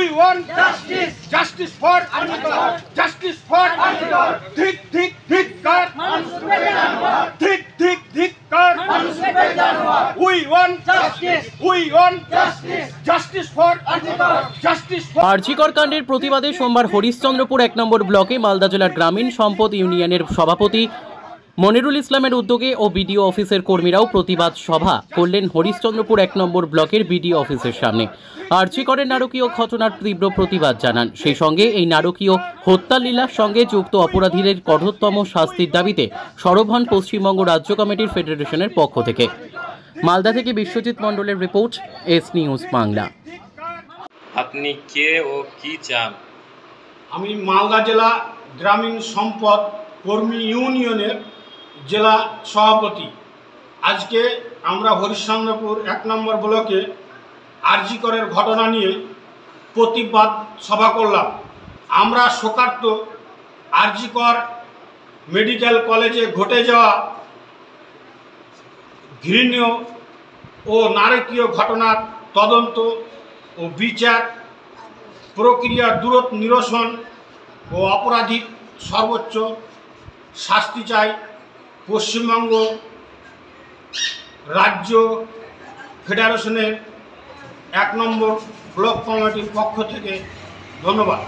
We want justice. Justice for Arjikar. Justice for Arjikar. Dik dik dik kar. Dik dik dik kar. We want justice. We want justice. Justice for Arjikar. Justice for RG Kar কাণ্ডের প্রতিবাদে সোমবার হরিশ্চন্দ্রপুর ১ নম্বর ব্লকে মালদা জেলার গ্রামীণ সম্পদ ইউনিয়নের সভাপতি মনিরুল ইসলামের উদ্যোগে ও বিডিও অফিসের কর্মীরাও প্রতিবাদ সভা করলেন হরিশ্চন্দ্রপুর ১ নম্বর ব্লকের বিডিও অফিসের সামনে। আরজিকরের নারকীয় ঘটনার তীব্র প্রতিবাদ জানান। সেই সঙ্গে এই নারকীয় হত্যালীলার সঙ্গে যুক্ত অপরাধীদের কঠোরতম শাস্তির দাবিতে সরব হন পশ্চিমবঙ্গ রাজ্য কমিটির ফেডারেশনের পক্ষ থেকে। মালদা থেকে বিশ্বজিৎ মণ্ডলের রিপোর্ট, এস নিউজ বাংলা। আপনি কে ও কি চান? আমি মালদা জেলা গ্রামীণ সম্পদ কর্মী ইউনিয়নের জেলা সভাপতি। আজকে আমরা হরিশ্চন্দ্রপুর ১ নম্বর ব্লকে আরজিকরের ঘটনা নিয়ে প্রতিবাদ সভা করলাম। আমরা শোকার্ত আরজিকর মেডিকেল কলেজে ঘটে যাওয়া ঘৃণ্য ও নারকীয় ঘটনার তদন্ত ও বিচার প্রক্রিয়া দ্রুত নিরসন ও অপরাধীর সর্বোচ্চ শাস্তি চাই পশ্চিমবঙ্গ রাজ্য ফেডারেশনের ১ নম্বর ব্লক কমিটির পক্ষ থেকে। ধন্যবাদ।